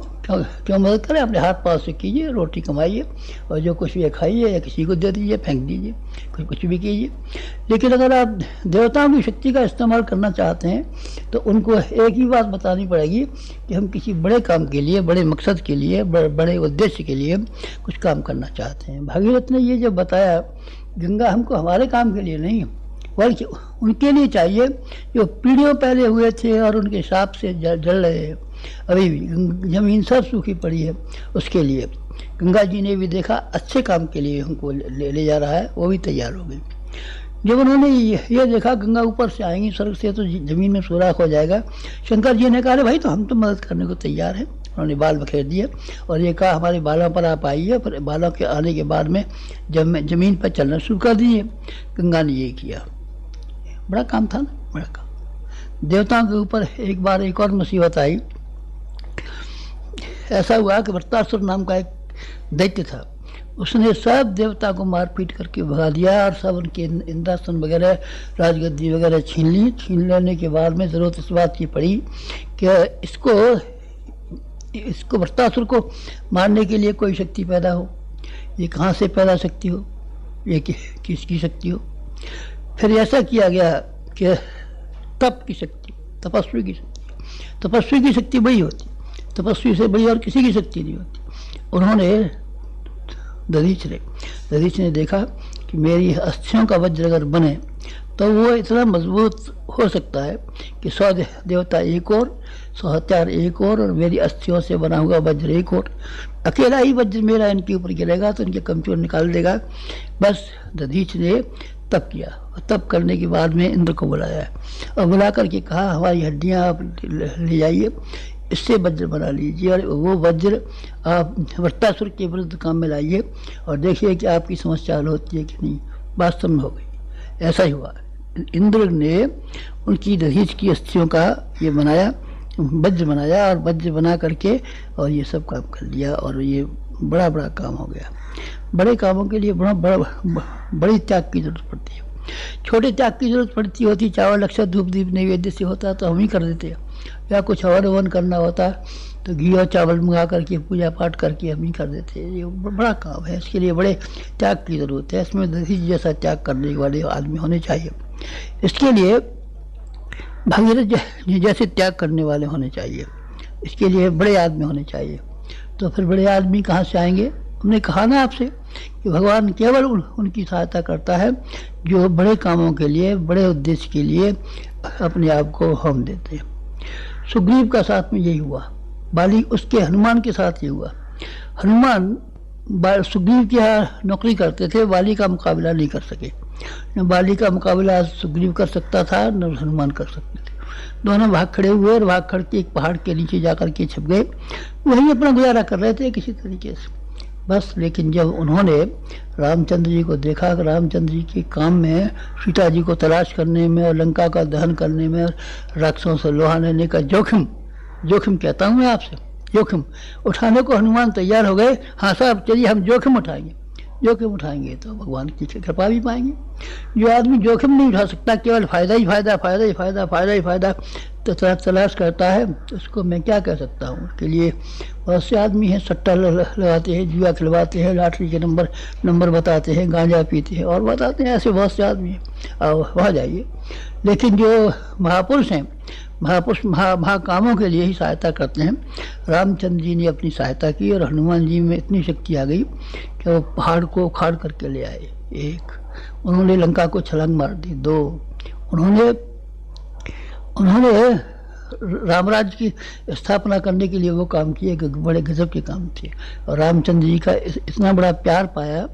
मदद करें? अपने हाथ पाँव से कीजिए, रोटी कमाइए और जो कुछ भी खाइए या किसी को दे दीजिए, फेंक दीजिए, कुछ भी कीजिए। लेकिन अगर आप देवताओं की शक्ति का इस्तेमाल करना चाहते हैं तो उनको एक ही बात बतानी पड़ेगी कि हम किसी बड़े काम के लिए, बड़े मकसद के लिए, बड़े उद्देश्य के लिए कुछ काम करना चाहते हैं। भागीरथ ने ये जब बताया, गंगा हमको हमारे काम के लिए नहीं बल्कि उनके लिए चाहिए जो पीढ़ियों पहले हुए थे और उनके शाप से जल रहे हैं, अभी भी जमीन सब सूखी पड़ी है, उसके लिए। गंगा जी ने भी देखा अच्छे काम के लिए हमको ले जा रहा है, वो भी तैयार हो गई। जब उन्होंने ये देखा गंगा ऊपर से आएंगी स्वर्ग से तो जमीन में सुराख हो जाएगा, शंकर जी ने कहा अरे भाई तो हम तो मदद करने को तैयार हैं। उन्होंने बाल बखेर दिए और ये कहा हमारे बालों पर आप आइए। फिर बालों के आने के बाद में जब मैं ज़मीन पर चलना शुरू कर दिए, गंगा ने ये किया। बड़ा काम था ना, बड़ा काम। देवताओं के ऊपर एक बार एक और मुसीबत आई। ऐसा हुआ कि वृत्तासुर नाम का एक दैत्य था, उसने सब देवता को मार पीट करके भगा दिया और सब उनके इंद्रासन वगैरह राजगद्दी वगैरह छीन ली। छीन लेने के बाद में ज़रूरत इस बात की पड़ी कि इसको वृत्तासुर को मारने के लिए कोई शक्ति पैदा हो। ये कहाँ से पैदा शक्ति हो, ये किसकी शक्ति हो। फिर ऐसा किया गया कि तप की शक्ति, तपस्वी की शक्ति। तपस्वी की शक्ति बड़ी होती, तपस्वी से बड़ी और किसी की शक्ति नहीं होती। उन्होंने दधीच ने देखा कि मेरी अस्थियों का वज्र अगर बने तो वो इतना मजबूत हो सकता है कि 100 देवता एक और, 100 हथियार एक और मेरी अस्थियों से बना हुआ वज्र एक और। अकेला ही वज्र मेरा इनके ऊपर गिरेगा तो इनके कमजोर निकाल देगा। बस दधीच ने तप किया और तप करने के बाद में इंद्र को बुलाया और बुला करके कहा हमारी हड्डियाँ आप ले जाइए, इससे वज्र बना लीजिए और वो वज्र आप वृत्तासुर के विरुद्ध काम में लाइए और देखिए कि आपकी समस्या हल होती है कि नहीं। वास्तव में हो गई, ऐसा ही हुआ। इंद्र ने उनकी दधीच की अस्थियों का ये बनाया, वज्र बनाया और वज्र बना करके और ये सब काम कर लिया और ये बड़ा बड़ा काम हो गया। बड़े कामों के लिए बड़ी त्याग की जरूरत पड़ती है। छोटे त्याग की जरूरत पड़ती होती, चावल अक्षर धूप दीप नैवेद्य से होता तो हम ही कर देते, या कुछ हवन वन करना होता तो घी और चावल मंगा करके पूजा पाठ करके हम ही कर देते। ये बड़ा काम है, इसके लिए बड़े त्याग की जरूरत है। इसमें दधीच जैसा त्याग करने वाले आदमी होने चाहिए। इसके लिए भगीरथ जैसे त्याग करने वाले होने चाहिए। इसके लिए बड़े आदमी होने चाहिए। तो फिर बड़े आदमी कहाँ से आएंगे? हमने कहा ना आपसे कि भगवान केवल उनकी सहायता करता है जो बड़े कामों के लिए, बड़े उद्देश्य के लिए अपने आप को होम देते हैं। सुग्रीव का साथ में यही हुआ, बाली उसके हनुमान के साथ ये हुआ। हनुमान सुग्रीव की यहाँ नौकरी करते थे, बाली का मुकाबला नहीं कर सके। न बाली का मुकाबला सुग्रीव कर सकता था न हनुमान कर सकते थे। दोनों भाग खड़े हुए और भाग खड़ के एक पहाड़ के नीचे जाकर के छिप गए, वहीं अपना गुजारा कर रहे थे किसी तरीके से बस। लेकिन जब उन्होंने रामचंद्र जी को देखा, रामचंद्र जी के काम में, सीता जी को तलाश करने में और लंका का दहन करने में और राक्षसों से लोहा लेने का जोखिम कहता हूँ मैं आपसे, जोखिम उठाने को हनुमान तैयार हो गए। हाँ साहब चलिए हम जोखिम उठाएंगे तो भगवान की कृपा भी पाएंगे। जो आदमी जोखिम नहीं उठा सकता, केवल फायदा ही फायदा तो तलाश करता है, तो उसको मैं क्या कह सकता हूँ। उसके लिए बहुत से आदमी हैं, सट्टा लगाते हैं, जुआ खिलवाते हैं, लॉटरी के नंबर बताते हैं, गांजा पीते हैं और बताते हैं, ऐसे बहुत से आदमी हैं। और वहाँ जाइए। लेकिन जो महापुरुष हैं, महाकामों के लिए ही सहायता करते हैं। रामचंद्र जी ने अपनी सहायता की और हनुमान जी में इतनी शक्ति आ गई कि वो पहाड़ को उखाड़ करके ले आए। 1, उन्होंने लंका को छलांग मार दी। 2, उन्होंने रामराज की स्थापना करने के लिए वो काम किए कि बड़े गजब के काम थे। और रामचंद्र जी का इतना बड़ा प्यार पाया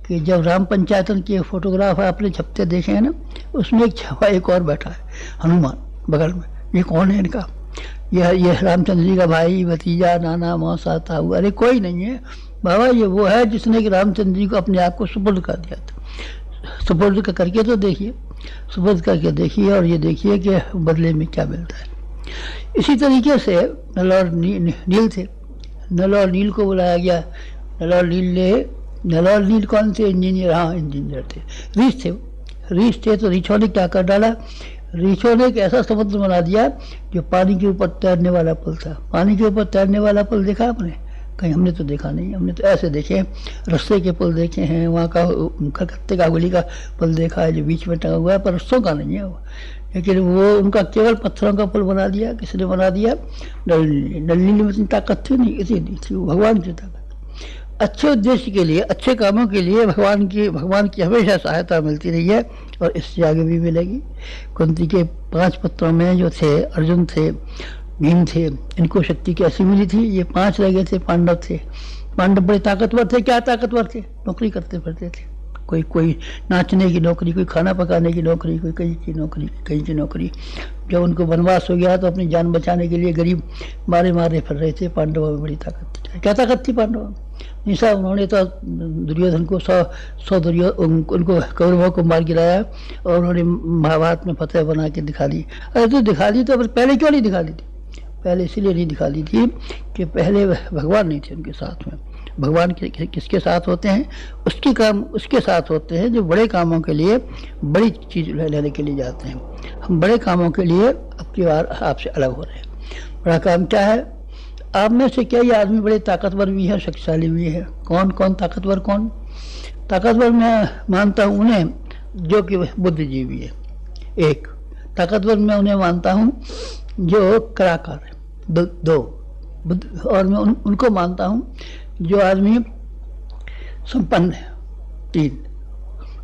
कि जब राम पंचायतन के फोटोग्राफ आपने छपते देखे हैं ना, उसमें एक छपा एक और बैठा है हनुमान बगल में। ये कौन है इनका? यह रामचंद्र जी का भाई, भतीजा, नाना, मौसा, ताऊ। अरे कोई नहीं है बाबा, ये वो है जिसने कि रामचंद्र जी को अपने आप को सुपुर्द कर दिया था। सुपुर्द करके तो देखिए, सुपुर्द करके देखिए और ये देखिए कि बदले में क्या मिलता है। इसी तरीके से नल और नील थे। नल और नील को बुलाया गया। नल और नील कौन थे? इंजीनियर। हाँ, इंजीनियर थे। रीछ थे तो रीछों ने क्या कर डाला? रीछों ने एक ऐसा समुद्र बना दिया जो पानी के ऊपर तैरने वाला पुल था। पानी के ऊपर तैरने वाला पुल देखा आपने? कहीं हमने तो देखा नहीं। हमने तो ऐसे देखे, रस्से के पुल देखे हैं, वहाँ का कलकत्ते का गोली का पुल देखा है जो बीच में टंगा हुआ है, पर रस्सों का नहीं है वो। लेकिन वो उनका केवल पत्थरों का पुल बना दिया। किसने बना दिया? नलिनी में इतनी ताकत थी नहीं, इतनी नहीं थी, वो भगवान की ताकत। अच्छे उद्देश्य के लिए, अच्छे कामों के लिए भगवान की हमेशा सहायता मिलती रही है और इससे आगे भी मिलेगी। कुंती के 5 पुत्रों में जो थे, अर्जुन थे, भीम थे, इनको शक्ति कैसी मिली थी? ये 5 रह गए थे, पांडव थे। पांडव बड़े ताकतवर थे। क्या ताकतवर थे? नौकरी करते फिरते थे। कोई कोई नाचने की नौकरी, कोई खाना पकाने की नौकरी, कोई कहीं की नौकरी, कहीं की नौकरी। जब उनको वनवास हो गया तो अपनी जान बचाने के लिए गरीब मारे मारे फिर रहे थे। पांडवों में बड़ी ताकत थी। क्या ताकत थी पांडवों में? निशा उन्होंने तो दुर्योधन को सौ उनको कौरवों को मार गिराया और उन्होंने महाभारत में फतेह बना के दिखा दी। अरे तो दिखा दी तो पहले क्यों नहीं दिखा दी थी? पहले इसीलिए नहीं दिखा दी थी कि पहले भगवान नहीं थे उनके साथ में। भगवान किसके साथ होते हैं? उसके काम उसके साथ होते हैं जो बड़े कामों के लिए, बड़ी चीज लेने के लिए जाते हैं। हम बड़े कामों के लिए अब की बार आपसे अलग हो रहे हैं। बड़ा काम क्या है? आप में से क्या ये आदमी बड़े ताकतवर भी है, शक्तिशाली भी है? कौन कौन ताकतवर? कौन ताकतवर? मैं मानता हूँ उन्हें जो कि बुद्धिजीवी है। एक ताकतवर मैं उन्हें मानता हूँ जो कलाकार है। दो और मैं उनको मानता हूँ जो आदमी संपन्न है। तीन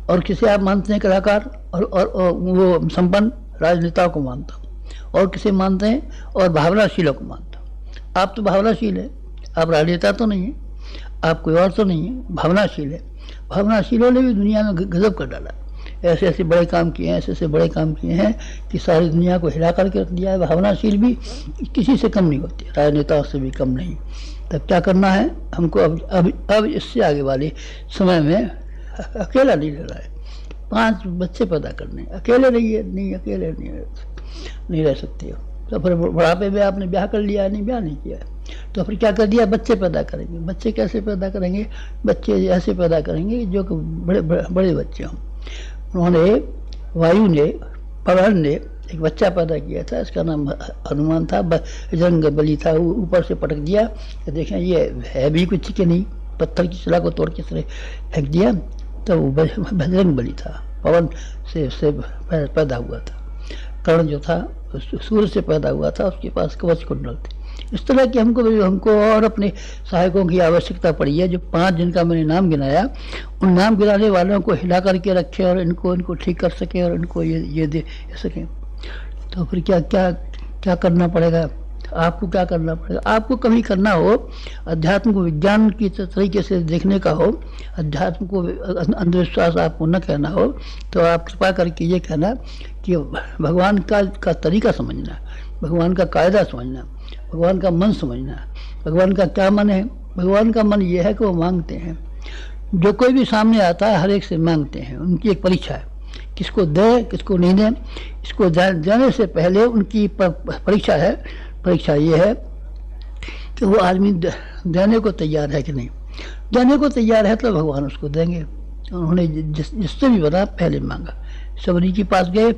और किसे आप मानते हैं कलाकार और वो संपन्न? राजनेताओं को मानता हूँ। और किसे मानते हैं? और भावनाशीलों को मानता हूँ। आप तो भावनाशील है, आप राजनेता तो नहीं है, आप कोई और तो नहीं है, भावनाशील है। भावनाशीलों ने भी दुनिया में गजब कर डाला। ऐसे ऐसे बड़े काम किए हैं, ऐसे ऐसे बड़े काम किए हैं कि सारी दुनिया को हिला करके रख दिया है। भावनाशील भी किसी से कम नहीं होती, राजनेताओं से भी कम नहीं। तब क्या करना है हमको? अब इससे आगे वाले समय में अकेला नहीं रहना है। 5 बच्चे पैदा करने, अकेले नहीं अकेले नहीं रह सकते हो। तो फिर बुढ़ापे में आपने ब्याह कर लिया नहीं, ब्याह नहीं किया, तो फिर क्या कर दिया? बच्चे पैदा करेंगे। बच्चे कैसे पैदा करेंगे? बच्चे ऐसे पैदा करेंगे जो कि बड़े बच्चे हों। उन्होंने, वायु ने, पवन ने एक बच्चा पैदा किया था, इसका नाम हनुमान था। बजरंग बली था, ऊपर से पटक दिया कि देखें ये है भी कुछ कि नहीं, पत्थर की शिला को तोड़ के फेंक दिया, तो वो बजरंग बली था। पवन से पैदा हुआ था। कर्ण जो था सूर्य से पैदा हुआ था, उसके पास कवच कुंडल थे। इस तरह की हमको और अपने सहायकों की आवश्यकता पड़ी है। जो 5 जिनका मैंने नाम गिनाया, उन नाम गिनाने वालों को हिला करके रखे और इनको ठीक कर सके और इनको ये दे सकें। तो फिर क्या करना पड़ेगा? आपको क्या करना पड़ेगा? आपको कभी करना हो, अध्यात्म को विज्ञान की तरीके से देखने का हो, अध्यात्म को अंधविश्वास आपको न कहना हो, तो आप कृपा करके ये कहना कि भगवान का तरीका समझना, भगवान का कायदा समझना, भगवान का मन समझना। भगवान का क्या मन है? भगवान का मन ये है कि वो मांगते हैं। जो कोई भी सामने आता है हर एक से मांगते हैं। उनकी एक परीक्षा है, किसको दे किसको नहीं दे। इसको जाने से पहले उनकी परीक्षा है। परीक्षा ये है कि वो आदमी देने को तैयार है कि नहीं। देने को तैयार है तो भगवान उसको देंगे। उन्होंने जिससे भी बना पहले मांगा। सबरी के पास गए,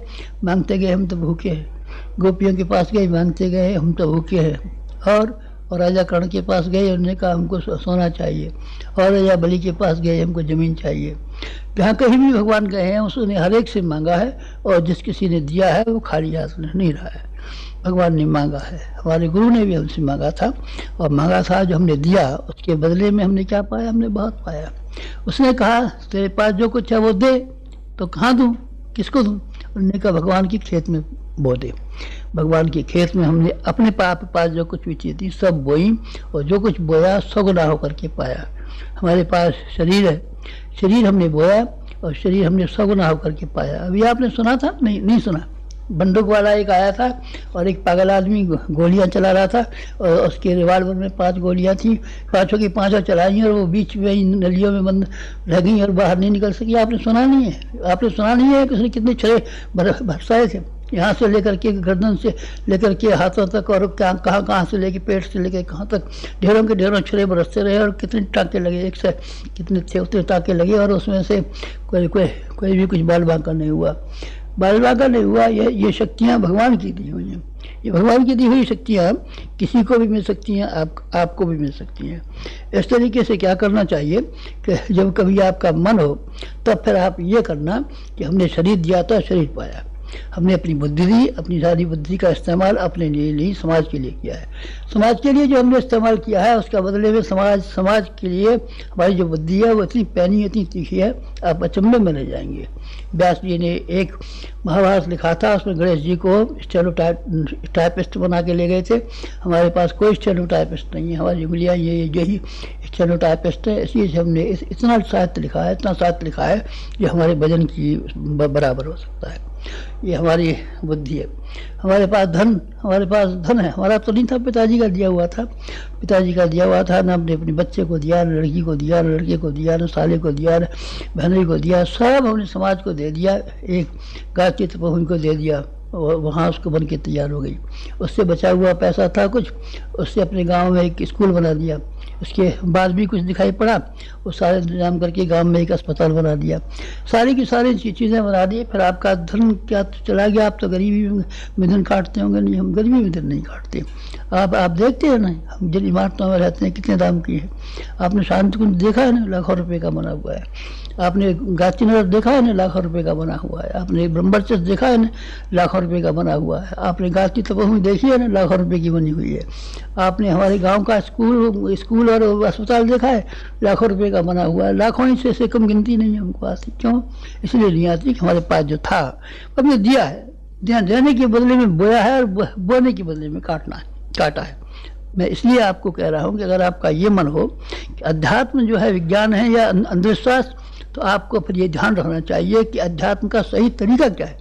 मांगते गए हम तो भूखे हैं। गोपियों के पास गए, मांगते गए हम तो भूखे हैं। और राजा कर्ण के पास गए, उन्होंने कहा हमको सोना चाहिए। और राजा बलि के पास गए, हमको ज़मीन चाहिए। जहाँ कहीं भी भगवान गए हैं उसने हर एक से मांगा है, और जिस किसी ने दिया है वो खाली हाथ नहीं रहा है। भगवान ने मांगा है। हमारे गुरु ने भी हमसे मांगा था, और मांगा था जो हमने दिया, उसके बदले में हमने क्या पाया? हमने बहुत पाया। उसने कहा तेरे पास जो कुछ है वो दे। तो कहाँ दूँ, किसको दूँ? उन्होंने कहा भगवान की खेत में बो दे। भगवान के खेत में हमने अपने पास जो कुछ भी चीज़ थी सब बोई, और जो कुछ बोया 100 गुना होकर के पाया। हमारे पास शरीर है, शरीर हमने बोया और शरीर हमने 100 गुना होकर के पाया। अभी आपने सुना था? नहीं सुना। बंदूक वाला एक आया था और एक पागल आदमी गोलियां चला रहा था, और उसके रिवाल्वर में 5 गोलियां थी। 5 की 5 चलाई और वो बीच में नलियों में बंद रह गई और बाहर नहीं निकल सकी। आपने सुना नहीं है? आपने सुना नहीं है कि उसने कितने छड़े बरसाए थे, यहाँ से लेकर के गर्दन से लेकर के हाथों तक, और कहाँ से लेके पेट से लेकर कहाँ तक ढेरों के ढेरों छड़े बरसते रहे। और कितने टाँके लगे, एक से कितने थे उतने टाँके लगे, और उसमें से कोई भी कुछ बाल बांका नहीं हुआ। बाल बांका नहीं हुआ। ये शक्तियाँ भगवान की दी हुई हैं। ये भगवान की दी हुई शक्तियाँ किसी को भी मिल सकती हैं, आपको भी मिल सकती हैं। इस तरीके से क्या करना चाहिए कि जब कभी आपका मन हो तब फिर आप ये करना कि हमने शरीर दिया था, शरीर पाया। हमने अपनी बुद्धि दी, अपनी सारी बुद्धि का इस्तेमाल अपने लिए नहीं, समाज के लिए किया है। समाज के लिए जो हमने इस्तेमाल किया है उसका बदले में समाज के लिए हमारी जो बुद्धि है वो इतनी पैनी, इतनी तीखी है, आप अचंभे में रह जाएंगे। व्यास जी ने एक महाभारत लिखा था, उसमें गणेश जी को स्टेनोटाइपिस्ट बना के ले गए थे। हमारे पास कोई स्टेनोटाइपिस्ट नहीं है, हमारी उंगलियाँ ये यही स्टेनोटाइपिस्ट है। इसलिए हमने इतना साहित्य लिखा है, इतना साहित्य लिखा है जो हमारे वजन की बराबर हो सकता है। ये हमारी बुद्धि है। हमारे पास धन है, हमारा तो नहीं था, पिताजी का दिया हुआ था। पिताजी का दिया हुआ था, ना हमने अपने बच्चे को दिया, ना लड़की को दिया, ना लड़के को दिया, ना साले को दिया, ना बहनोई को दिया, सब हमने समाज को दे दिया। एक गायत्री तपोवन को दे दिया और वहाँ उसको बन के तैयार हो गई। उससे बचा हुआ पैसा था कुछ, उससे अपने गांव में एक स्कूल बना दिया। उसके बाद भी कुछ दिखाई पड़ा, वो सारे इंतजाम करके गांव में एक अस्पताल बना दिया। सारी की सारी चीज़ें बना दी। फिर आपका धन क्या चला गया, आप तो गरीबी में धन काटते होंगे। नहीं, हम गरीबी में धन नहीं काटते। आप देखते हैं ना, हम जिन इमारतों में रहते हैं कितने दाम की है। आपने शांति कुंज देखा है ना, लाखों रुपए का बना हुआ है। आपने गायत्री नगर देखा है ना, लाखों रुपए का बना हुआ है। आपने ब्रह्मचर्च देखा है ना, लाखों रुपए का बना हुआ है। आपने गायत्री तपोभूमि देखी है ना, लाखों रुपए की बनी हुई है। आपने हमारे गांव का स्कूल और अस्पताल देखा है, लाखों रुपए का बना हुआ है। लाखों ही से कम गिनती नहीं हमको आती। क्यों? इसलिए नहीं आती कि हमारे पास जो था हमने दिया है, देने के बदले में बोया है और बोने के बदले में काटा है। मैं इसलिए आपको कह रहा हूँ कि अगर आपका ये मन हो कि अध्यात्म जो है विज्ञान है या अंधविश्वास, तो आपको फिर ये ध्यान रखना चाहिए कि अध्यात्म का सही तरीका क्या है।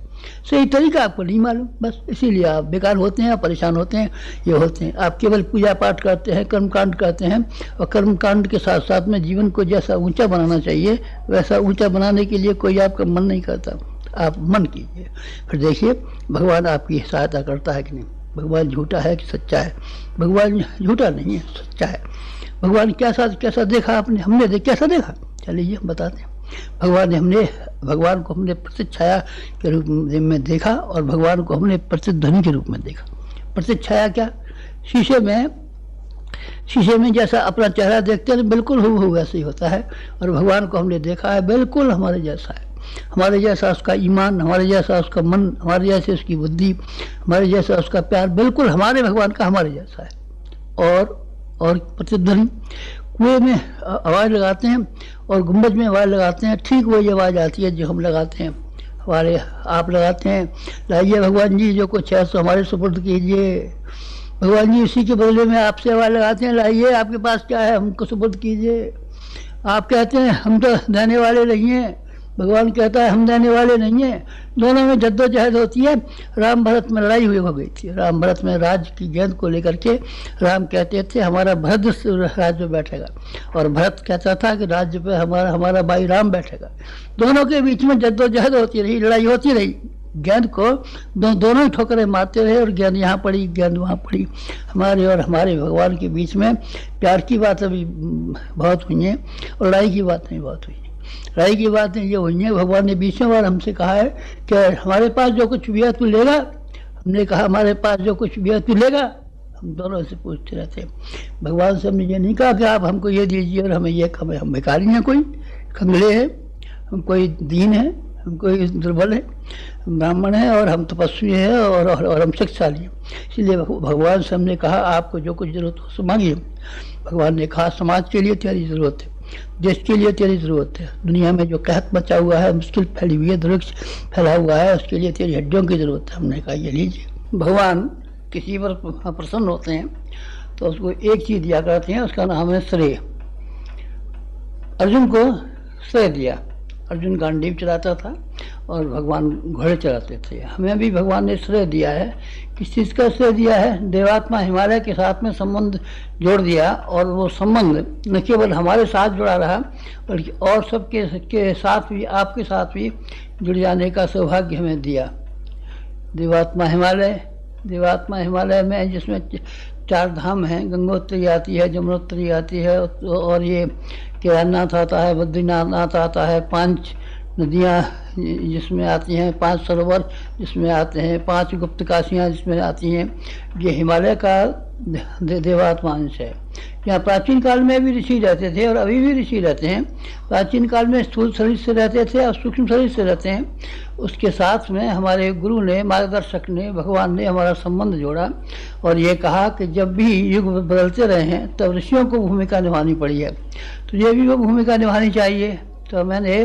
सही तरीका आपको नहीं मालूम, बस इसीलिए आप बेकार होते हैं, परेशान होते हैं, ये होते हैं। आप केवल पूजा पाठ करते हैं, कर्मकांड करते हैं, और कर्मकांड के साथ साथ में जीवन को जैसा ऊंचा बनाना चाहिए वैसा ऊंचा बनाने के लिए कोई आपका मन नहीं करता। आप मन कीजिए, फिर देखिए भगवान आपकी सहायता करता है कि नहीं। भगवान झूठा है कि सच्चा है? भगवान झूठा नहीं है, सच्चा है। भगवान कैसा देखा आपने, हमने कैसा देखा, चलिए हम बताते हैं। भगवान को हमने प्रतिछाया के रूप में देखा, और भगवान को हमने प्रतिध्वनि के रूप में देखा। प्रतिछाया क्या? शीशे में जैसा अपना चेहरा देखते हैं बिल्कुल हूबहू वैसे ही होता है। और भगवान को हमने देखा है बिल्कुल हमारे जैसा है। हमारे जैसा उसका ईमान, हमारे जैसा उसका मन, हमारे जैसे उसकी बुद्धि, हमारे जैसा उसका प्यार, बिल्कुल हमारे भगवान का हमारे जैसा है। और प्रतिध्वनि, कुएं में आवाज़ लगाते हैं और गुंबज में आवाज़ लगाते हैं, ठीक वही आवाज़ आती है जो हम लगाते हैं। आप लगाते हैं, लाइए भगवान जी जो कुछ है सो हमारे सुपुर्द कीजिए। भगवान जी उसी के बदले में आपसे आवाज़ लगाते हैं, लाइए आपके पास क्या है हमको सुपुर्द कीजिए। आप कहते हैं हम तो देने वाले नहीं हैं, भगवान कहता है हम देने वाले नहीं हैं। दोनों में जद्दोजहद होती है। राम भरत में लड़ाई हुई हो गई थी। राम भरत में राज्य की गेंद को लेकर के राम कहते थे हमारा भरत राज्य पे बैठेगा, और भरत कहता था कि राज्य पे हमारा भाई राम बैठेगा। दोनों के बीच में जद्दोजहद होती रही, लड़ाई होती रही। गेंद को दोनों ही ठोकरें मारते रहे, और गेंद यहाँ पड़ी, गेंद वहाँ पड़ी। हमारे और हमारे भगवान के बीच में प्यार की बातें भी बहुत हुई हैं, और लड़ाई की बातें भी बहुत हुई हैं। लड़ाई की बातें ये हुई हैं, भगवान ने 20वें बार हमसे कहा है कि हमारे पास जो कुछ भी है तू लेगा। हमने कहा हमारे पास जो कुछ भी है तू लेगा। हम दोनों से पूछते रहते हैं। भगवान से हमने ये नहीं कहा कि आप हमको ये दीजिए और हमें ये कमें। हम भिखारी हैं, कोई खंगले हैं, हम कोई दीन है, हम कोई दुर्बल है, हम ब्राह्मण हैं और हम तपस्वी हैं और हम शक्तिशाली हैं। इसलिए भगवान से हमने कहा आपको जो कुछ जरूरत हो सो मांगिए। भगवान ने कहा समाज के लिए तेरी ज़रूरत है, देश के लिए तेरी ज़रूरत है, दुनिया में जो कहत मचा हुआ है, मुश्किल फैली हुई है, दुर्भिक्ष फैला हुआ है, उसके लिए तेरी हड्डियों की ज़रूरत है। हमने कहा ये लीजिए। भगवान किसी पर प्रसन्न होते हैं तो उसको एक चीज़ दिया करते हैं, उसका नाम है श्रेय। अर्जुन को श्रेय दिया। अर्जुन गांडीव चलाता था और भगवान घोड़े चलाते थे। हमें भी भगवान ने श्रेय दिया है। किस चीज़ का श्रेय दिया है? देवात्मा हिमालय के साथ में संबंध जोड़ दिया, और वो संबंध न केवल हमारे साथ जुड़ा रहा बल्कि और सबके साथ भी, आपके साथ भी जुड़ जाने का सौभाग्य हमें दिया। देवात्मा हिमालय में जिसमें 4 धाम हैं, गंगोत्री आती है, जमुनोत्री आती है, और ये केदारनाथ आता है, बद्रीनाथ आता है, 5 नदियाँ जिसमें आती हैं, 5 सरोवर जिसमें आते हैं, 5 गुप्त काशियाँ जिसमें आती हैं, ये हिमालय का देवात्मा अंश है। यहाँ प्राचीन काल में भी ऋषि रहते थे और अभी भी ऋषि रहते हैं। प्राचीन काल में स्थूल शरीर से रहते थे और सूक्ष्म शरीर से रहते हैं। उसके साथ में हमारे गुरु ने, मार्गदर्शक ने, भगवान ने हमारा संबंध जोड़ा और ये कहा कि जब भी युग बदलते रहे हैं तब ऋषियों को भूमिका निभानी पड़ी है, तो ये भी वो भूमिका निभानी चाहिए। तो मैंने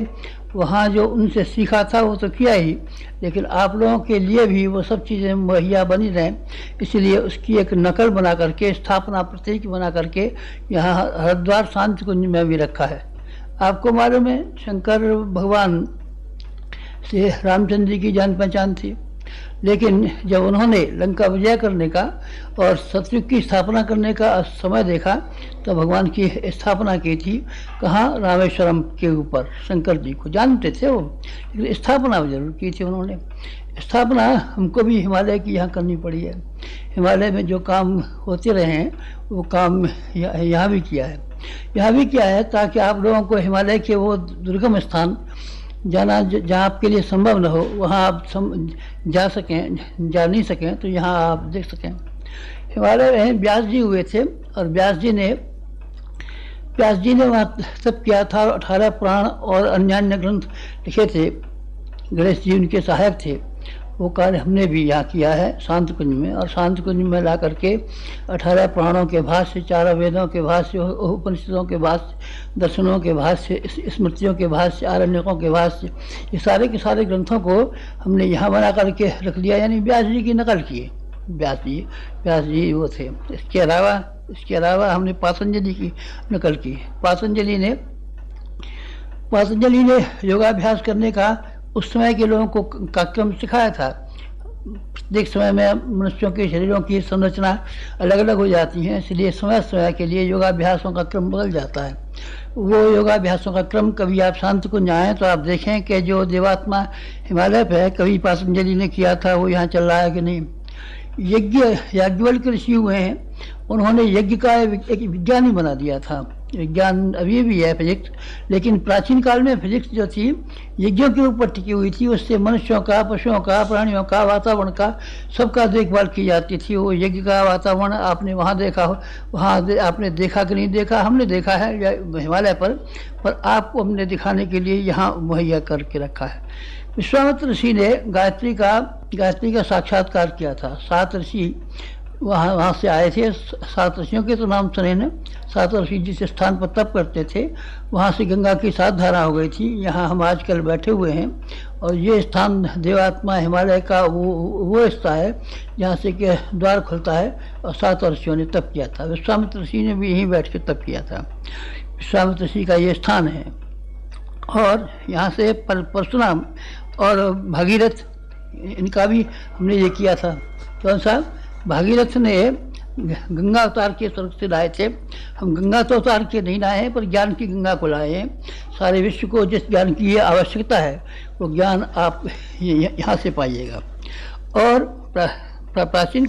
वहाँ जो उनसे सीखा था वो तो किया ही, लेकिन आप लोगों के लिए भी वो सब चीज़ें मुहैया बनी रहें, इसलिए उसकी एक नकल बना करके, स्थापना प्रतीक बना करके यहाँ हरिद्वार शांति कुंज में भी रखा है। आपको मालूम है, शंकर भगवान से रामचंद्र जी की जान पहचान थी, लेकिन जब उन्होंने लंका विजय करने का और सतयुग की स्थापना करने का समय देखा तो भगवान की स्थापना की थी कहाँ, रामेश्वरम के ऊपर। शंकर जी को जानते थे वो, लेकिन स्थापना जरूर की थी उन्होंने। स्थापना हमको भी हिमालय की यहाँ करनी पड़ी है। हिमालय में जो काम होते रहे हैं वो काम यहाँ भी किया है, यहाँ भी किया है, ताकि आप लोगों को हिमालय के वो दुर्गम स्थान जाना जहाँ आपके लिए संभव न हो, वहाँ आप जा सकें, जा नहीं सकें तो यहाँ आप देख सकें। हिमालय में व्यास जी हुए थे और व्यास जी ने वहाँ तप किया था। 18 पुराण और अन्य ग्रंथ लिखे थे। गणेश जी उनके सहायक थे। वो कार्य हमने भी यहाँ किया है शांत कुंज में, और शांत कुंज में ला करके 18 पुराणों के भाष्य, 4 वेदों के भाष्य, उपनिषदों के भाष्य, दर्शनों के भाष्य, स्मृतियों के भाष्य, आरण्यकों के भाष्य, ये सारे के सारे ग्रंथों को हमने यहाँ बना करके रख लिया, यानी व्यास जी की नकल की। व्यास जी वो थे। इसके अलावा हमने पातंजलि की नकल की। पातंजलि ने योगाभ्यास करने का उस समय के लोगों को का क्रम सिखाया था। प्रत्येक समय में मनुष्यों के शरीरों की संरचना अलग अलग हो जाती है, इसलिए समय समय के लिए योगाभ्यासों का क्रम बदल जाता है। वो योगाभ्यासों का क्रम, कभी आप शांत कुंज आएँ तो आप देखें कि जो देवात्मा हिमालय पे है, कभी पातंजलि ने किया था, वो यहाँ चल रहा है कि नहीं। याज्ञवल्क्य ऋषि हुए हैं, उन्होंने यज्ञ का एक विज्ञान ही बना दिया था। विज्ञान अभी भी है फिजिक्स, लेकिन प्राचीन काल में फिजिक्स जो थी यज्ञों के ऊपर टिकी हुई थी। उससे मनुष्यों का, पशुओं का, प्राणियों का, वातावरण का, सबका देखभाल की जाती थी। वो यज्ञ का वातावरण आपने वहाँ देखा हो, वहाँ आपने देखा कि नहीं देखा, हमने देखा है हिमालय पर आपको हमने दिखाने के लिए यहाँ मुहैया करके रखा है। विश्वामित्र ऋषि ने गायत्री का साक्षात्कार किया था। 7 ऋषि वहाँ से आए थे। 7 ऋषियों के तो नाम सुने न। 7 ऋषि जिस स्थान पर तप करते थे वहाँ से गंगा की 7 धारा हो गई थी। यहाँ हम आजकल बैठे हुए हैं और ये स्थान देवात्मा हिमालय का वो स्थान है जहाँ से कि द्वार खुलता है, और 7 ऋषियों ने तप किया था। विश्वामित्र ऋषि ने भी यहीं बैठ के तप किया था। विश्वामित्र ऋषि का ये स्थान है। और यहाँ से परशुराम और भागीरथ, इनका भी हमने ये किया था। कौन सा? भागीरथ ने गंगा अवतार के स्वर्ग से लाए थे। हम गंगा तो अवतार के नहीं लाए हैं, पर ज्ञान की गंगा को लाए हैं। सारे विश्व को जिस ज्ञान की ये आवश्यकता है वो ज्ञान आप यहाँ से पाइएगा। और प्राचीन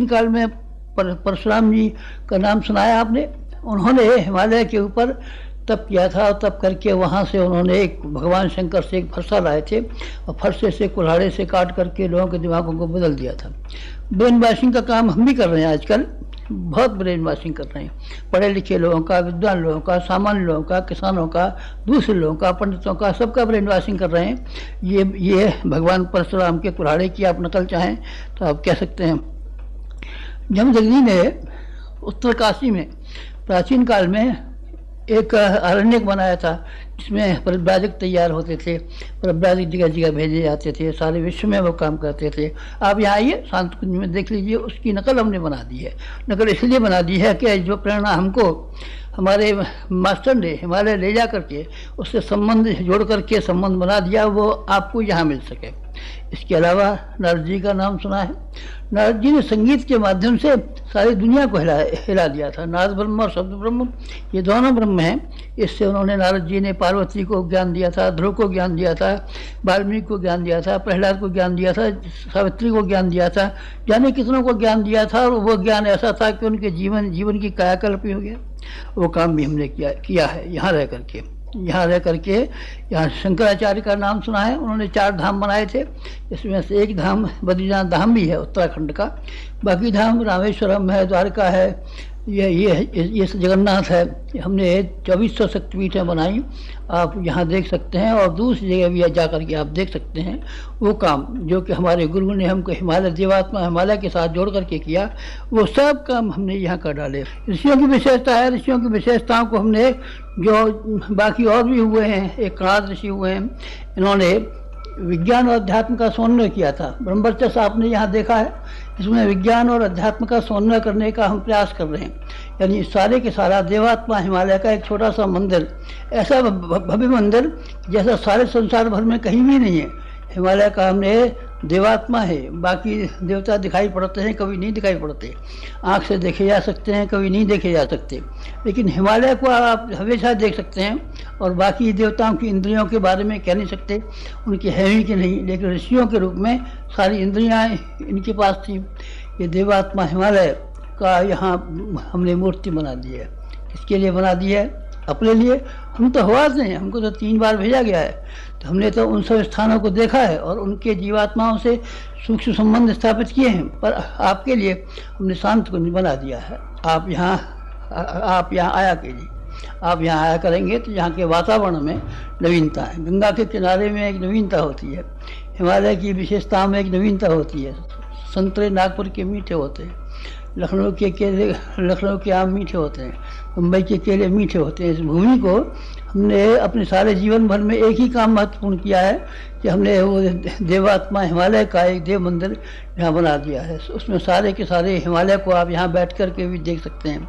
काल में परशुराम जी का नाम सुनाया आपने। उन्होंने हिमालय के ऊपर तप किया था, और तप करके वहाँ से उन्होंने एक भगवान शंकर से एक फरसा लाए थे, और फरसे से कुल्हाड़े से काट करके लोगों के दिमागों को बदल दिया था। ब्रेन वॉशिंग का काम हम भी कर रहे हैं आजकल, बहुत ब्रेन वॉशिंग कर रहे हैं। पढ़े लिखे लोगों का, विद्वान लोगों का, सामान्य लोगों का, किसानों का, दूसरे लोगों का, पंडितों का, सबका ब्रेन वॉशिंग कर रहे हैं। ये भगवान परशुराम के कुल्हाड़े की आप नकल चाहें तो आप कह सकते हैं। जमदग्नि ने उत्तर काशी में प्राचीन काल में एक अरण्यक बनाया था जिसमें परिव्राजक तैयार होते थे। परिव्राजक जगह जगह भेजे जाते थे, सारे विश्व में वो काम करते थे। आप यहाँ आइए, शांत कुंज में देख लीजिए, उसकी नकल हमने बना दी है। नकल इसलिए बना दी है कि जो प्रेरणा हमको हमारे मास्टर ने हिमालय ले जा करके उससे संबंध जोड़ करके संबंध बना दिया, वो आपको यहाँ मिल सके। इसके अलावा नारद जी का नाम सुना है। नारद जी ने संगीत के माध्यम से सारी दुनिया को हिला दिया था। नाद ब्रह्म और शब्द ब्रह्म, ये दोनों ब्रह्म हैं। इससे उन्होंने, नारद जी ने पार्वती को ज्ञान दिया था, ध्रुव को ज्ञान दिया था, वाल्मीकि को ज्ञान दिया था, प्रहलाद को ज्ञान दिया था, सावित्री को ज्ञान दिया था, जाने कितनों को ज्ञान दिया था। और वो ज्ञान ऐसा था कि उनके जीवन की कायाकल्प हो गया। वो काम भी हमने किया है यहाँ रह करके। यहाँ रह करके यहाँ शंकराचार्य का नाम सुना है, उन्होंने 4 धाम बनाए थे। इसमें से एक धाम बद्रीनाथ धाम भी है उत्तराखंड का, बाकी धाम रामेश्वरम है, द्वारका है, ये जगन्नाथ है। हमने 2400 शक्तिपीठें बनाई, आप यहाँ देख सकते हैं, और दूसरी जगह भी जा करके आप देख सकते हैं वो काम जो कि हमारे गुरु ने हमको हिमालय देवात्मा हिमालय के साथ जोड़ करके किया, वो सब काम हमने यहाँ कर डाले। ऋषियों की विशेषता है, ऋषियों की विशेषताओं को हमने, जो बाकी और भी हुए हैं, एक कणाद ऋषि हुए हैं, इन्होंने विज्ञान और अध्यात्म का समन्वय किया था। ब्रह्मवर्चस्व आपने यहाँ देखा है, इसमें विज्ञान और अध्यात्म का समन्वय करने का हम प्रयास कर रहे हैं। यानी सारे के सारा देवात्मा हिमालय का एक छोटा सा मंदिर, ऐसा भव्य मंदिर जैसा सारे संसार भर में कहीं भी नहीं है। हिमालय का हमने देवात्मा है, बाकी देवता दिखाई पड़ते हैं, कभी नहीं दिखाई पड़ते, आँख से देखे जा सकते हैं, कभी नहीं देखे जा सकते, लेकिन हिमालय को आप हमेशा देख सकते हैं। और बाकी देवताओं की इंद्रियों के बारे में कह नहीं सकते, उनकी है ही कि नहीं, लेकिन ऋषियों के रूप में सारी इंद्रियाँ इनके पास थी। ये देवात्मा हिमालय का यहाँ हमने मूर्ति बना दी है। किसके लिए बना दी है? अपने लिए। हम तो हवा से हैं, हमको तो 3 बार भेजा गया है, तो हमने तो उन सब स्थानों को देखा है और उनके जीवात्माओं से सूक्ष्म संबंध स्थापित किए हैं। पर आपके लिए हमने शांत को बना दिया है। आप यहाँ आया कीजिए, आप यहाँ आया करेंगे तो यहाँ के वातावरण में नवीनता है। गंगा के किनारे में एक नवीनता होती है, हिमालय की विशेषता में एक नवीनता होती है। संतरे नागपुर के मीठे होते हैं, लखनऊ के आम मीठे होते हैं, मुंबई के केले मीठे होते हैं। इस भूमि को हमने अपने सारे जीवन भर में एक ही काम महत्वपूर्ण किया है कि हमने वो देवात्मा हिमालय का एक देव मंदिर यहाँ बना दिया है। उसमें सारे के सारे हिमालय को आप यहाँ बैठ कर के भी देख सकते हैं।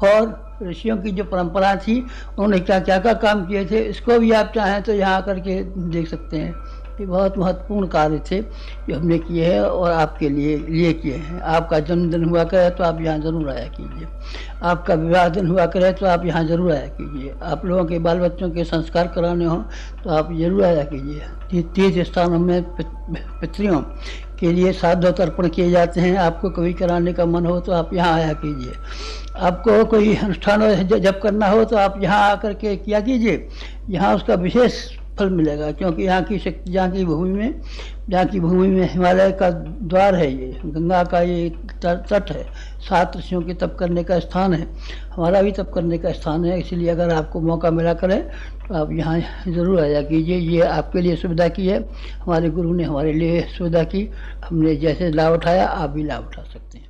और ऋषियों की जो परंपरा थी, उन्होंने क्या क्या काम किए थे, इसको भी आप चाहें तो यहाँ आकर के देख सकते हैं। ये बहुत महत्वपूर्ण कार्य थे जो हमने किए हैं और आपके लिए किए हैं। आपका जन्मदिन हुआ करे तो आप यहाँ ज़रूर आया कीजिए, आपका विवाह दिन हुआ करे तो आप यहाँ ज़रूर आया कीजिए, आप लोगों के बाल बच्चों के संस्कार कराने हों तो आप ज़रूर आया कीजिए। तीर्थ स्थानों में पितरियों के लिए श्राद्ध तर्पण किए जाते हैं, आपको कभी कराने का मन हो तो आप यहाँ आया कीजिए। आपको कोई अनुष्ठान जब करना हो तो आप यहाँ आकर के किया कीजिए, यहाँ उसका विशेष फल मिलेगा। क्योंकि यहाँ की शक्ति, यहाँ की भूमि में हिमालय का द्वार है, ये गंगा का ये तट है, 7 ऋषियों के तप करने का स्थान है, हमारा भी तप करने का स्थान है। इसलिए अगर आपको मौका मिला करे तो आप यहाँ ज़रूर आया कीजिए। ये आपके लिए सुविधा की है, हमारे गुरु ने हमारे लिए सुविधा की, हमने जैसे लाभ उठाया आप भी लाभ उठा सकते हैं।